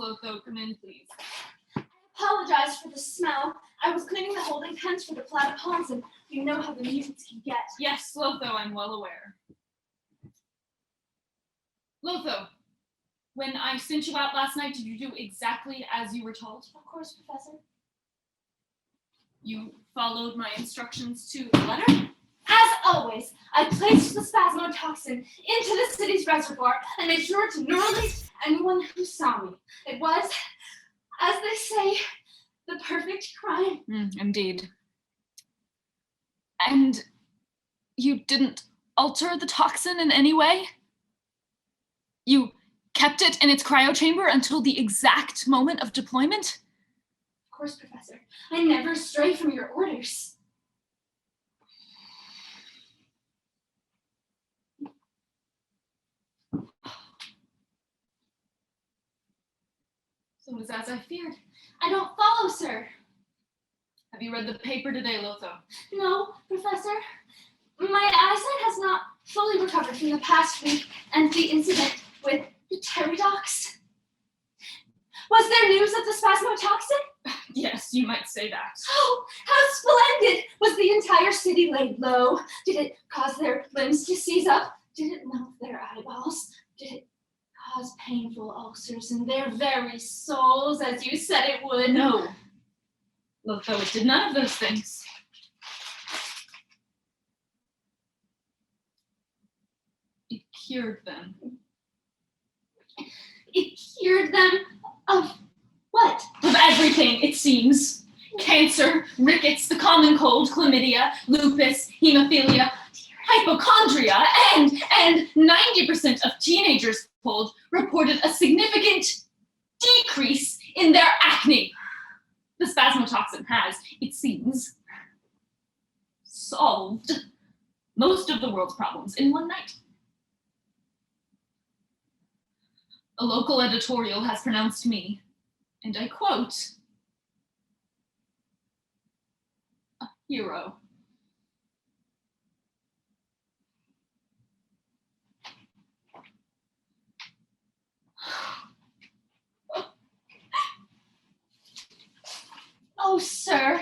Lotho, come in, please. Apologize for the smell. I was cleaning the holding pens for the platypons, and you know how the mutants can get. Yes, Lotho, I'm well aware. Lotho, when I sent you out last night, did you do exactly as you were told? Of course, Professor. You followed my instructions to the letter? As always, I placed the spasmotoxin into the city's reservoir and made sure to neuralize anyone who saw me. It was, as they say, the perfect crime. Indeed. And you didn't alter the toxin in any way? You kept it in its cryo chamber until the exact moment of deployment? Of course, Professor. I never stray from your orders. So it was as I feared. I don't follow, sir. Have you read the paper today, Lotho? No, Professor. My eyesight has not fully recovered from the past week and the incident with the pterodox. Was there news of the spasmotoxin? Yes, you might say that. Oh, how splendid! Was the entire city laid low? Did it cause their limbs to seize up? Did it melt their eyeballs? Did it cause painful ulcers in their very souls, as you said it would? No. Lotho, it did none of those things. It cured them. It cured them of what? Of everything, it seems. Cancer, rickets, the common cold, chlamydia, lupus, hemophilia, hypochondria, and 90% of teenagers polled reported a significant decrease in their acne. The spasmotoxin has, it seems, solved most of the world's problems in one night. A local editorial has pronounced me, and I quote, a hero. Oh, sir.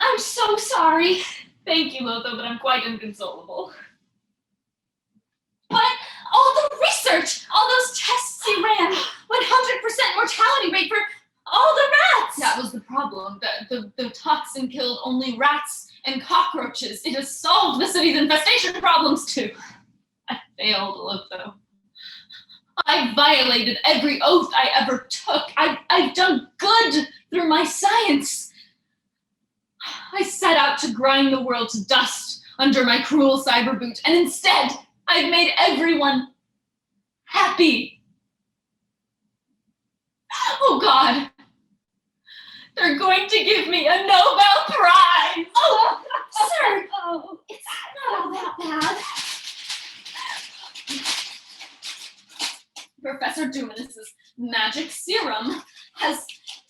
I'm so sorry. Thank you, Lotho, but I'm quite inconsolable. But all the research, all those tests you ran, 100% mortality rate for all the rats. That was the problem. The toxin killed only rats and cockroaches. It has solved the city's infestation problems too. I failed, Lotho. I violated every oath I ever took. I've done good through my science. I set out to grind the world to dust under my cruel cyber boot, and instead, I've made everyone happy. Oh God, they're going to give me a Nobel Prize. Oh, sir, it's not all that bad. Professor Duminus's magic serum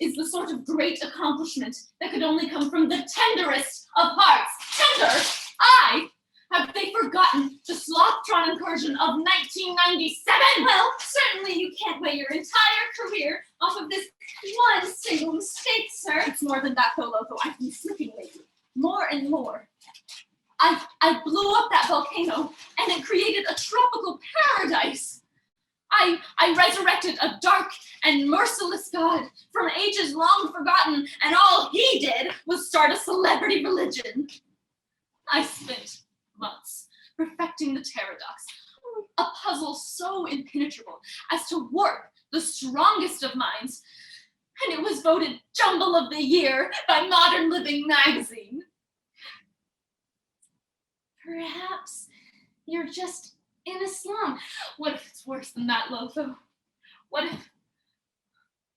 is the sort of great accomplishment that could only come from the tenderest of hearts. Tender? Have they forgotten the Slothtron incursion of 1997? Well, certainly you can't weigh your entire career off of this one single mistake, sir. It's more than that, though, Lotho. I've been slipping lately. More and more. I blew up that volcano, and it created a tropical paradise. I resurrected a dark and merciless god from ages long forgotten, and all he did was start a celebrity religion. I spent months perfecting the pterodox, a puzzle so impenetrable as to warp the strongest of minds, and it was voted Jumble of the Year by Modern Living magazine. Perhaps you're just in a slump. What if it's worse than that, Lotho? What if,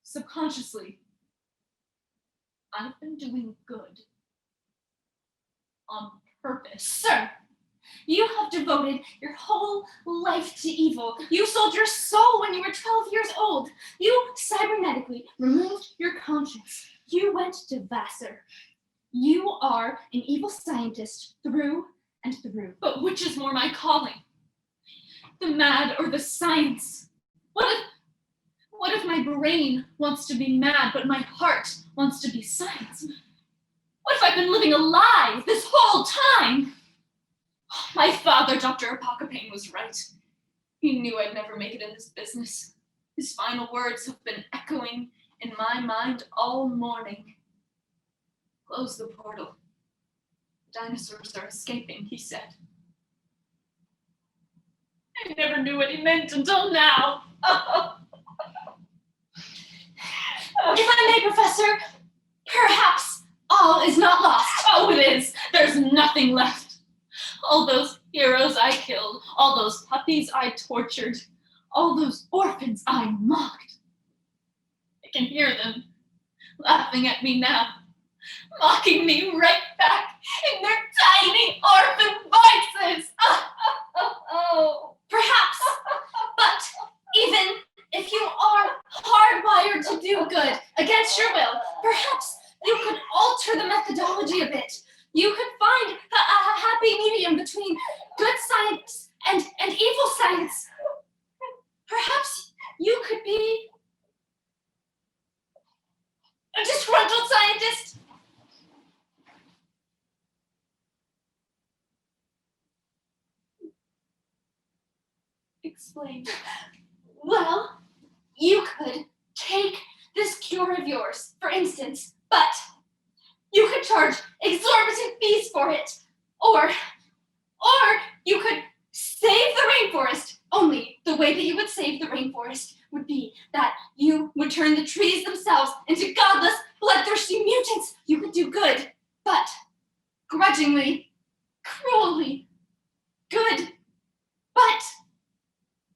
subconsciously, I've been doing good on purpose? Sir, you have devoted your whole life to evil. You sold your soul when you were 12 years old. You cybernetically removed your conscience. You went to Vassar. You are an evil scientist through and through. But which is more my calling? The mad or the science? What if my brain wants to be mad, but my heart wants to be science? What if I've been living a lie this whole time? My father, Dr. Apocapaine, was right. He knew I'd never make it in this business. His final words have been echoing in my mind all morning. Close the portal. The dinosaurs are escaping, he said. I never knew what he meant until now. If I may, Professor, perhaps all is not lost. Oh, it is. There's nothing left. All those heroes I killed, all those puppies I tortured, all those orphans I mocked. I can hear them laughing at me now, mocking me right back in their tiny orphan voices. Perhaps, but even if you are hardwired to do good against your will, perhaps you could alter the methodology a bit. You could find a happy medium between good science and evil science. Perhaps you could be a disgruntled scientist. Explain. Well, you could take this cure of yours, for instance, but you could charge exorbitant fees for it. Or you could save the rainforest. Only the way that you would save the rainforest would be that you would turn the trees themselves into godless, bloodthirsty mutants. You could do good, but grudgingly, cruelly, good, but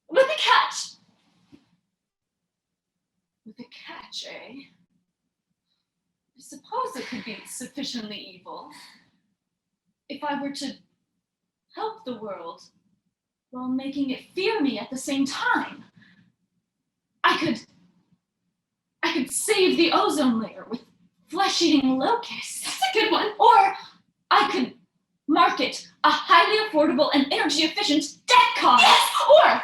with a catch. With a catch, eh? I suppose it could be sufficiently evil if I were to help the world while making it fear me at the same time. I could save the ozone layer with flesh-eating locusts. That's a good one. Or I could market a highly affordable and energy-efficient debt card. Yes! Or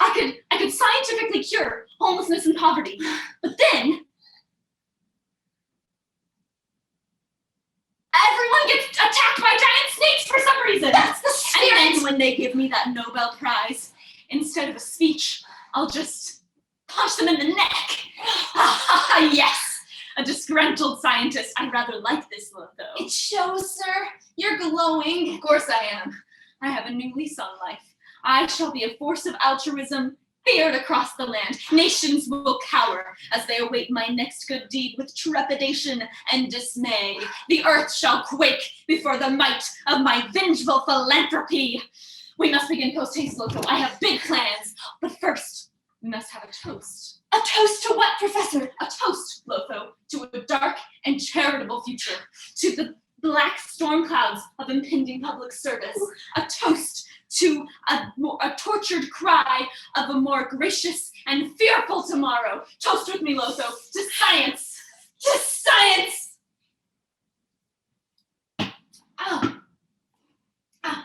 I could scientifically cure homelessness and poverty. But then everyone gets attacked by giant snakes for some reason. That's the spirit. And then when they give me that Nobel Prize, instead of a speech, I'll just punch them in the neck. Yes, a disgruntled scientist. I rather like this look, though. It shows, sir. You're glowing. Of course I am. I have a new lease on life. I shall be a force of altruism feared across the land. Nations will cower as they await my next good deed with trepidation and dismay. The earth shall quake before the might of my vengeful philanthropy. We must begin post-haste, Loco. I have big plans. But first, we must have a toast. A toast to what, Professor? A toast, Loco, to a dark and charitable future. To the black storm clouds of impending public service. A toast to a tortured cry of a more gracious and fearful tomorrow. Toast with me, Loco, to science. To science! Oh. Oh.